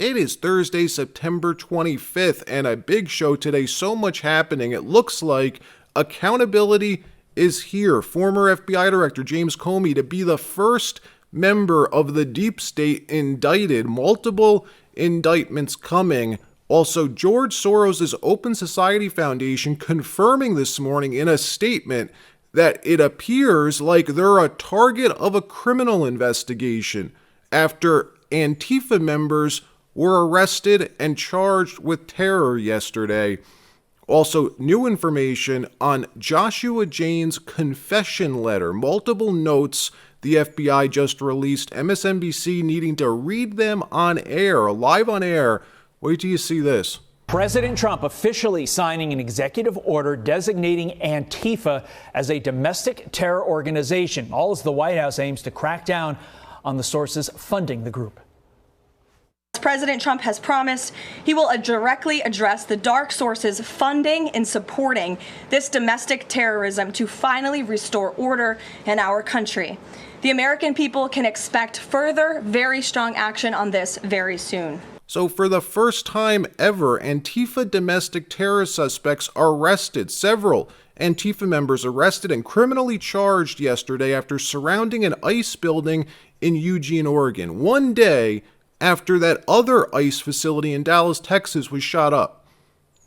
It is Thursday, September 25th, and a big show today. So much happening. It looks like accountability is here. Former FBI Director James Comey to be the first member of the deep state indicted. Multiple indictments coming. Also, George Soros' Open Society Foundation confirming this morning in a statement that it appears like they're a target of a criminal investigation after ANTIFA members were arrested and charged with terror yesterday. Also, new information on Joshua Jane's confession letter. Multiple notes the FBI just released. MSNBC needing to read them on air, live on air. Wait till you see this. President Trump officially signing an executive order designating Antifa as a domestic terror organization, all as the White House aims to crack down on the sources funding the group. President Trump has promised he will directly address the dark sources funding and supporting this domestic terrorism to finally restore order in our country. The American people can expect further, very strong action on this very soon. So for the first time ever, Antifa domestic terror suspects arrested. Several Antifa members arrested and criminally charged yesterday after surrounding an ICE building in Eugene, Oregon, one day after that other ICE facility in Dallas, Texas was shot up.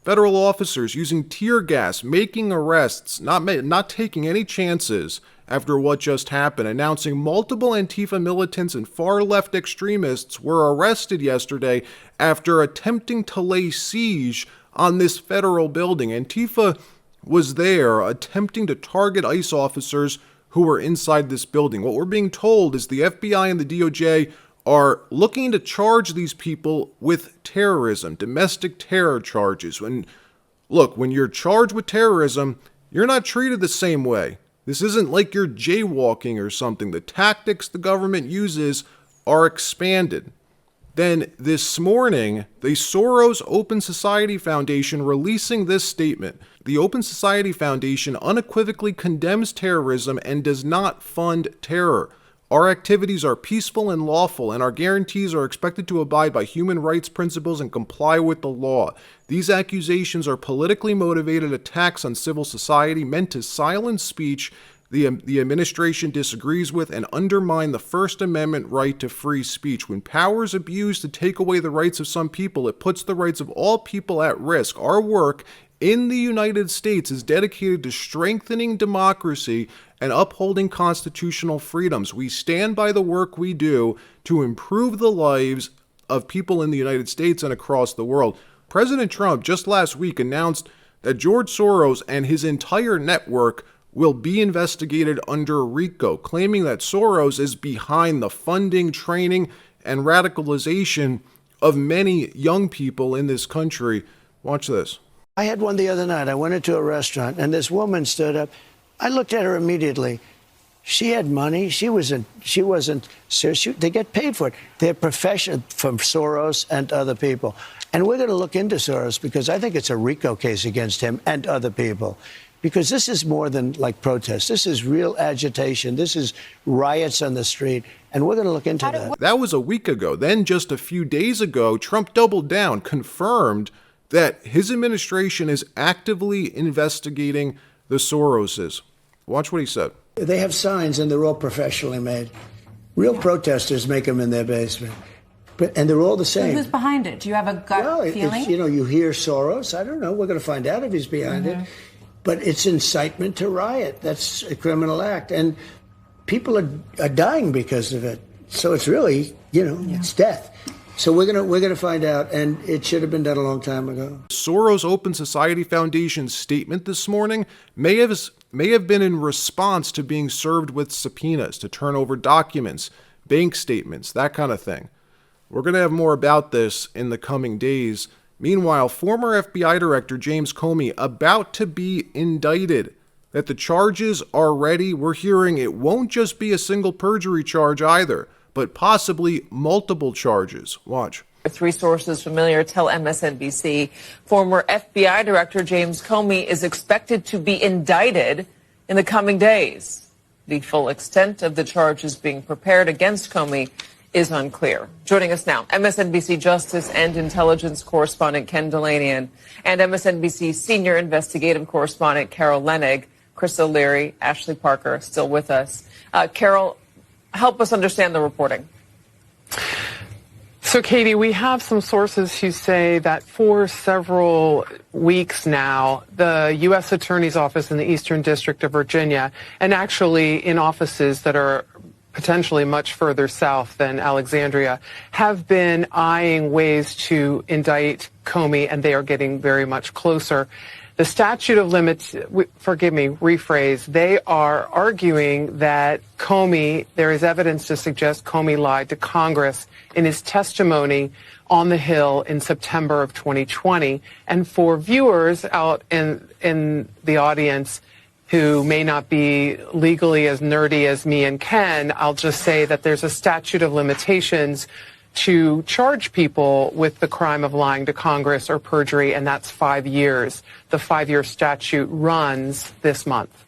Federal officers using tear gas, making arrests, not taking any chances after what just happened, announcing multiple Antifa militants and far-left extremists were arrested yesterday after attempting to lay siege on this federal building. Antifa was there attempting to target ICE officers who were inside this building. What we're being told is the FBI and the DOJ are looking to charge these people with terrorism, domestic terror charges. When you're charged with terrorism, you're not treated the same way. This isn't like you're jaywalking or something. The tactics the government uses are expanded. Then this morning, the Soros Open Society Foundation releasing this statement. The Open Society Foundation unequivocally condemns terrorism and does not fund terror. Our activities are peaceful and lawful, and our guarantees are expected to abide by human rights principles and comply with the law. These accusations are politically motivated attacks on civil society meant to silence speech the administration disagrees with and undermine the First Amendment right to free speech. When power is abused to take away the rights of some people, it puts the rights of all people at risk. Our work in the United States is dedicated to strengthening democracy and upholding constitutional freedoms. We stand by the work we do to improve the lives of people in the United States and across the world. President Trump just last week announced that George Soros and his entire network will be investigated under RICO, claiming that Soros is behind the funding, training, and radicalization of many young people in this country. Watch this. I had one the other night. I went into a restaurant, and this woman stood up. I looked at her immediately. She had money. She wasn't serious. They get paid for it. They're professional from Soros and other people. And we're going to look into Soros because I think it's a RICO case against him and other people. Because this is more than like protests. This is real agitation. This is riots on the street. And we're going to look into that. That was a week ago. Then just a few days ago, Trump doubled down, confirmed that his administration is actively investigating the Soroses. Watch what he said. They have signs, and they're all professionally made. Real protesters make them in their basement. And they're all the same. So who's behind it? Do you have a gut feeling? You hear Soros. I don't know. We're going to find out if he's behind it. But it's incitement to riot. That's a criminal act. And people are dying because of it. So it's really, it's death. So we're gonna find out, and it should have been done a long time ago. Soros Open Society Foundation's statement this morning may have been in response to being served with subpoenas to turn over documents, bank statements, that kind of thing. We're going to have more about this in the coming days. Meanwhile, former FBI Director James Comey about to be indicted. That the charges are ready. We're hearing it won't just be a single perjury charge either, but possibly multiple charges. Watch. Three sources familiar tell MSNBC former FBI Director James Comey is expected to be indicted in the coming days. The full extent of the charges being prepared against Comey is unclear. Joining us now, MSNBC Justice and Intelligence correspondent Ken Delanian and MSNBC Senior Investigative Correspondent Carol Lenig. Chris O'Leary, Ashley Parker, still with us. Carol, help us understand the reporting. So, Katie, we have some sources who say that for several weeks now, the U.S. Attorney's Office in the Eastern District of Virginia, and actually in offices that are potentially much further south than Alexandria, have been eyeing ways to indict Comey, and they are getting very much closer. The statute of limits, rephrase, they are arguing that Comey, there is evidence to suggest Comey lied to Congress in his testimony on the Hill in September of 2020. And for viewers out in the audience who may not be legally as nerdy as me and Ken, I'll just say that there's a statute of limitations to charge people with the crime of lying to Congress or perjury, and that's 5 years. The 5-year statute runs this month.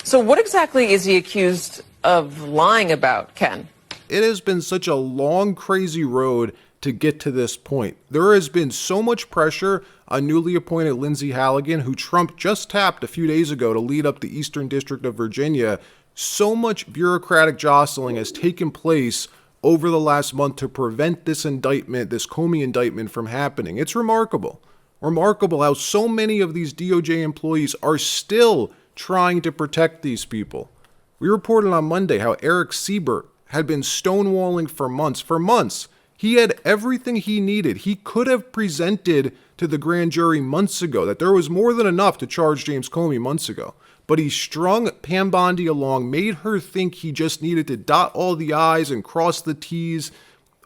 So what exactly is he accused of lying about, Ken? It has been such a long, crazy road to get to this point. There has been so much pressure on newly appointed Lindsey Halligan, who Trump just tapped a few days ago to lead up the Eastern District of Virginia. So much bureaucratic jostling has taken place over the last month to prevent this indictment, this Comey indictment, from happening. It's remarkable. Remarkable how so many of these DOJ employees are still trying to protect these people. We reported on Monday how Eric Siebert had been stonewalling for months. For months, he had everything he needed. He could have presented to the grand jury months ago that there was more than enough to charge James Comey months ago. But he strung Pam Bondi along, made her think he just needed to dot all the I's and cross the T's,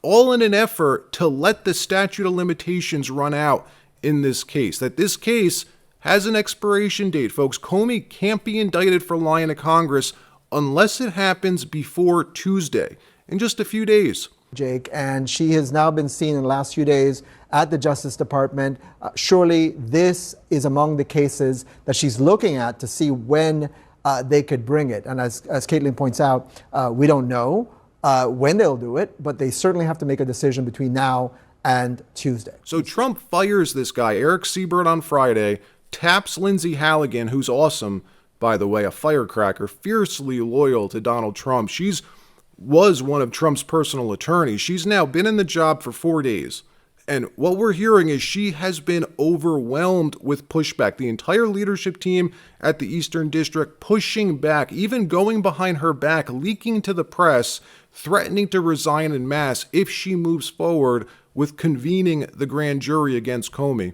all in an effort to let the statute of limitations run out in this case. That this case has an expiration date, folks. Comey can't be indicted for lying to Congress unless it happens before Tuesday, in just a few days. Jake, and she has now been seen in the last few days at the Justice Department. Surely this is among the cases that she's looking at to see when they could bring it. And as Caitlin points out, we don't know when they'll do it, but they certainly have to make a decision between now and Tuesday. So Trump fires this guy, Eric Siebert, on Friday, taps Lindsey Halligan, who's awesome, by the way, a firecracker, fiercely loyal to Donald Trump. Was one of Trump's personal attorneys. She's now been in the job for 4 days. And what we're hearing is she has been overwhelmed with pushback. The entire leadership team at the Eastern District pushing back, even going behind her back, leaking to the press, threatening to resign en masse if she moves forward with convening the grand jury against Comey.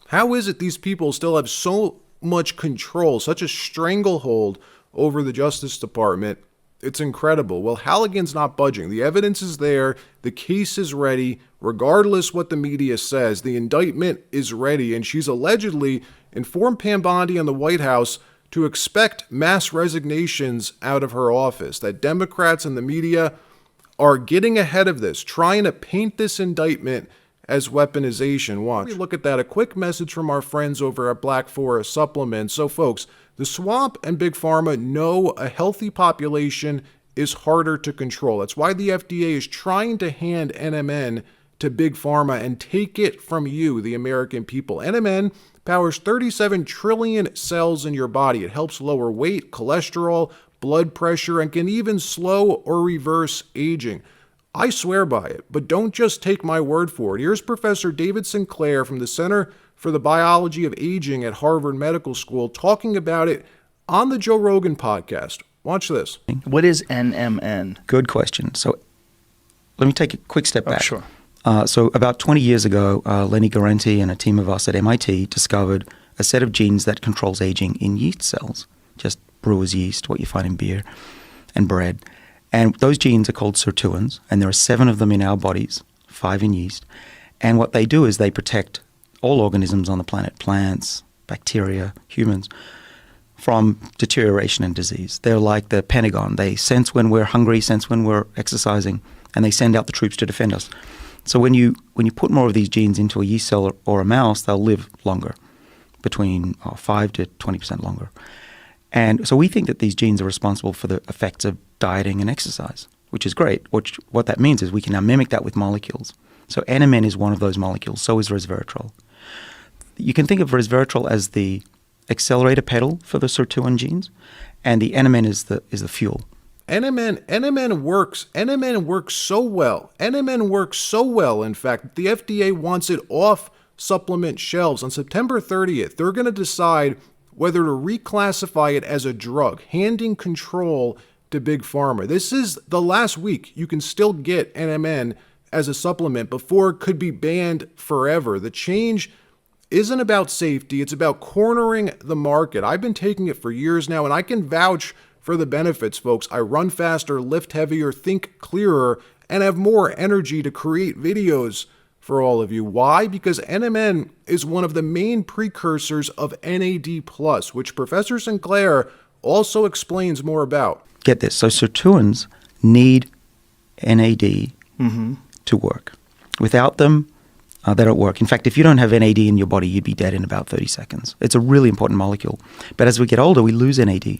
How is it these people still have so much control, such a stranglehold over the Justice Department? It's incredible. Well, Halligan's not budging. The evidence is there. The case is ready. Regardless what the media says, the indictment is ready. And she's allegedly informed Pam Bondi and the White House to expect mass resignations out of her office. That Democrats and the media are getting ahead of this, trying to paint this indictment as weaponization. Watch. Let me look at that. A quick message from our friends over at Black Forest Supplements. So, folks, the swamp and Big Pharma know a healthy population is harder to control. That's why the FDA is trying to hand NMN to Big Pharma and take it from you, the American people. NMN powers 37 trillion cells in your body. It helps lower weight, cholesterol, blood pressure, and can even slow or reverse aging. I swear by it, but don't just take my word for it. Here's Professor David Sinclair from the Center for the Biology of Aging at Harvard Medical School talking about it on the Joe Rogan podcast. Watch this. What is NMN? Good question. So let me take a quick step back. Sure. So about 20 years ago, Lenny Guarente and a team of us at MIT discovered a set of genes that controls aging in yeast cells, just brewer's yeast, what you find in beer and bread. And those genes are called sirtuins, and there are 7 of them in our bodies, 5 in yeast. And what they do is they protect all organisms on the planet, plants, bacteria, humans, from deterioration and disease. They're like the Pentagon. They sense when we're hungry, sense when we're exercising, and they send out the troops to defend us. So when you put more of these genes into a yeast cell or a mouse, they'll live longer, between 5 to 20% longer. And so we think that these genes are responsible for the effects of dieting and exercise. which is great. What that means is we can now mimic that with molecules. So NMN is one of those molecules. So is resveratrol. You can think of resveratrol as the accelerator pedal for the sirtuin genes, and the NMN is the fuel. NMN works so well. NMN works so well, in fact, the FDA wants it off supplement shelves. On September 30th, they're going to decide whether to reclassify it as a drug, handing control to Big Pharma. This is the last week you can still get NMN as a supplement before it could be banned forever. The change isn't about safety, it's about cornering the market. I've been taking it for years now, and I can vouch for the benefits, folks. I run faster, lift heavier, think clearer, and have more energy to create videos for all of you. Why? Because NMN is one of the main precursors of NAD+, which Professor Sinclair also explains more about. Get this. So sirtuins need NAD to work. Without them, they don't work. In fact, if you don't have NAD in your body, you'd be dead in about 30 seconds. It's a really important molecule. But as we get older, we lose NAD.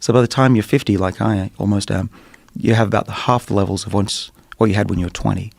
So by the time you're 50, like I almost am, you have about half the levels of what you had when you were 20.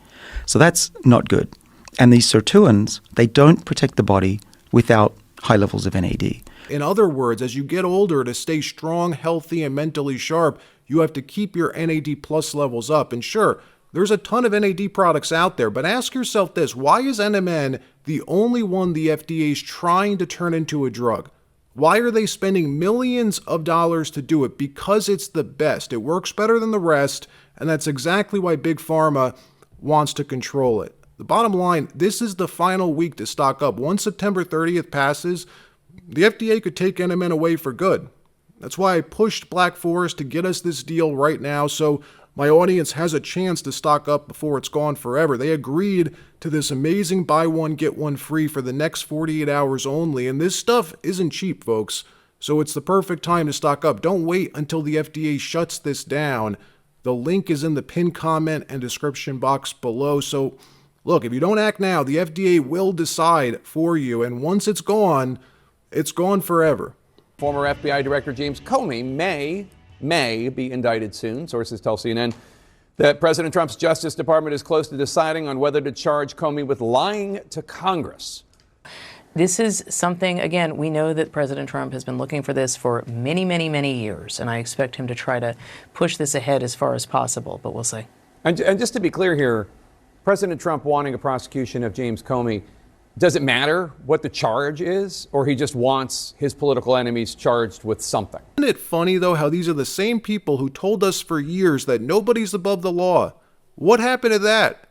So that's not good. And these sirtuins, they don't protect the body without high levels of NAD. In other words, as you get older, to stay strong, healthy, and mentally sharp, you have to keep your NAD+ levels up. And sure, there's a ton of NAD products out there, but ask yourself this: why is NMN the only one the FDA is trying to turn into a drug? Why are they spending millions of dollars to do it? Because it's the best. It works better than the rest, and that's exactly why Big Pharma wants to control it. The bottom line, this is the final week to stock up. Once September 30th passes, the FDA could take NMN away for good. That's why I pushed Black Forest to get us this deal right now, so my audience has a chance to stock up before it's gone forever. They agreed to this amazing buy one, get one free for the next 48 hours only, and this stuff isn't cheap, folks. So it's the perfect time to stock up. Don't wait until the FDA shuts this down. The link is in the pinned comment and description box below. So look, if you don't act now, the FDA will decide for you, and once it's gone forever. Former FBI Director James Comey may be indicted soon. Sources tell CNN that President Trump's Justice Department is close to deciding on whether to charge Comey with lying to Congress. This is something, again, we know that President Trump has been looking for this for many, many, many years, and I expect him to try to push this ahead as far as possible, but we'll see. And just to be clear here, President Trump wanting a prosecution of James Comey, does it matter what the charge is, or he just wants his political enemies charged with something? Isn't it funny, though, how these are the same people who told us for years that nobody's above the law? What happened to that?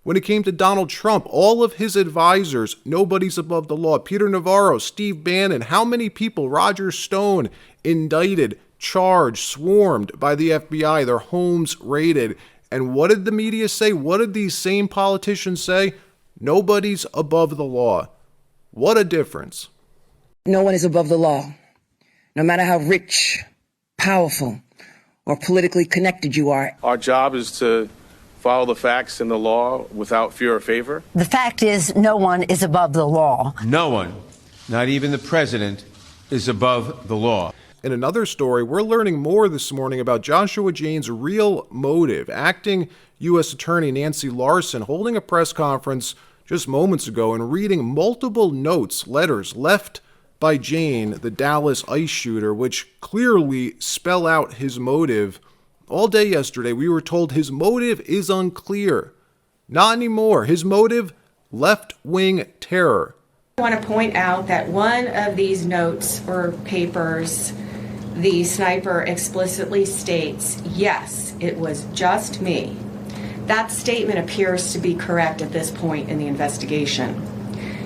When it came to Donald Trump, all of his advisors, nobody's above the law. Peter Navarro, Steve Bannon, how many people, Roger Stone, indicted, charged, swarmed by the FBI, their homes raided. And what did the media say? What did these same politicians say? Nobody's above the law. What a difference. No one is above the law. No matter how rich, powerful, or politically connected you are. Our job is to follow the facts and the law without fear or favor. The fact is, no one is above the law. No one, not even the president, is above the law. In another story, we're learning more this morning about Joshua Jane's real motive. Acting U.S. Attorney Nancy Larson holding a press conference just moments ago and reading multiple notes, letters left by Jane, the Dallas ICE shooter, which clearly spell out his motive. All day yesterday, we were told his motive is unclear. Not anymore. His motive, left-wing terror. I want to point out that one of these notes or papers, the sniper explicitly states, yes, it was just me. That statement appears to be correct at this point in the investigation.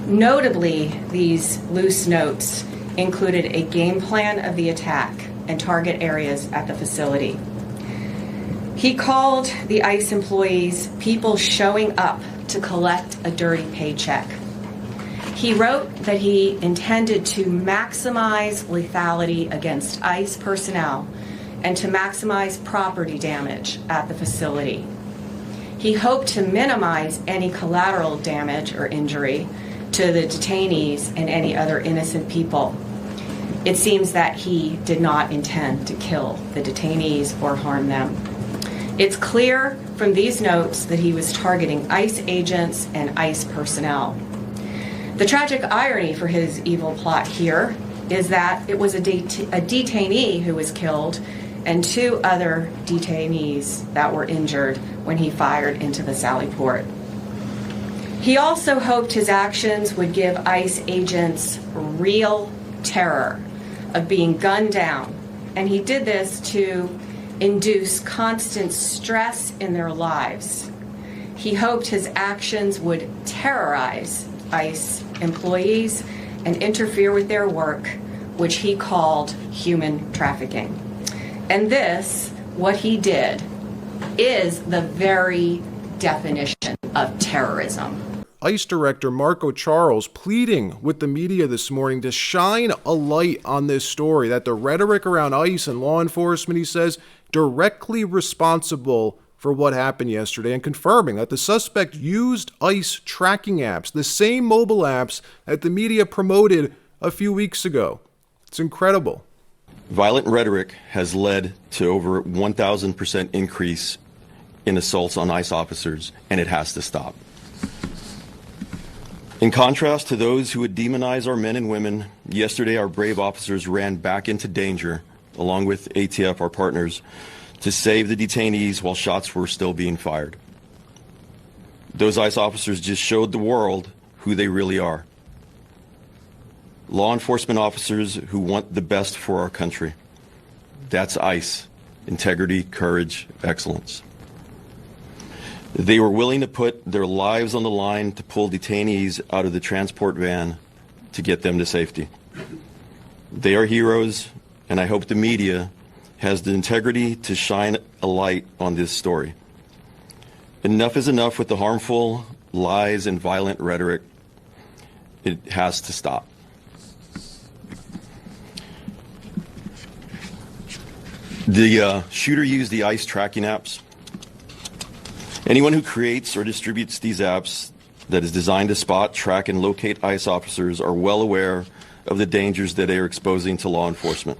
Notably, these loose notes included a game plan of the attack and target areas at the facility. He called the ICE employees people showing up to collect a dirty paycheck. He wrote that he intended to maximize lethality against ICE personnel and to maximize property damage at the facility. He hoped to minimize any collateral damage or injury to the detainees and any other innocent people. It seems that he did not intend to kill the detainees or harm them. It's clear from these notes that he was targeting ICE agents and ICE personnel. The tragic irony for his evil plot here is that it was a detainee who was killed and 2 other detainees that were injured when he fired into the Sally Port. He also hoped his actions would give ICE agents real terror of being gunned down, and he did this to induce constant stress in their lives. He hoped his actions would terrorize ICE employees and interfere with their work, which he called human trafficking. And this, what he did, is the very definition of terrorism. ICE Director Marco Charles pleading with the media this morning to shine a light on this story, that the rhetoric around ICE and law enforcement, he says, directly responsible for what happened yesterday, and confirming that the suspect used ICE tracking apps, the same mobile apps that the media promoted a few weeks ago. It's incredible. Violent rhetoric has led to over 1,000% increase in assaults on ICE officers, and it has to stop. In contrast to those who would demonize our men and women, yesterday our brave officers ran back into danger, along with ATF, our partners, to save the detainees while shots were still being fired. Those ICE officers just showed the world who they really are. Law enforcement officers who want the best for our country. That's ICE. Integrity, courage, excellence. They were willing to put their lives on the line to pull detainees out of the transport van to get them to safety. They are heroes, and I hope the media has the integrity to shine a light on this story. Enough is enough with the harmful lies and violent rhetoric. It has to stop. The shooter used the ICE tracking apps. Anyone who creates or distributes these apps that is designed to spot, track, and locate ICE officers are well aware of the dangers that they are exposing to law enforcement.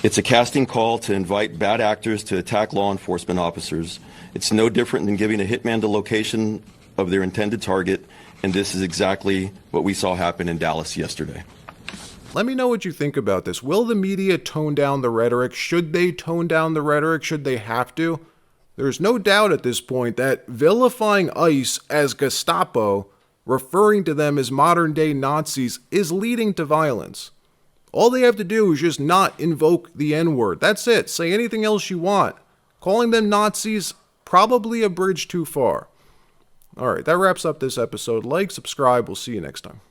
It's a casting call to invite bad actors to attack law enforcement officers. It's no different than giving a hitman the location of their intended target, and this is exactly what we saw happen in Dallas yesterday. Let me know what you think about this. Will the media tone down the rhetoric? Should they tone down the rhetoric? Should they have to? There's no doubt at this point that vilifying ICE as Gestapo, referring to them as modern-day Nazis, is leading to violence. All they have to do is just not invoke the N-word. That's it. Say anything else you want. Calling them Nazis, probably a bridge too far. All right, that wraps up this episode. Like, subscribe. We'll see you next time.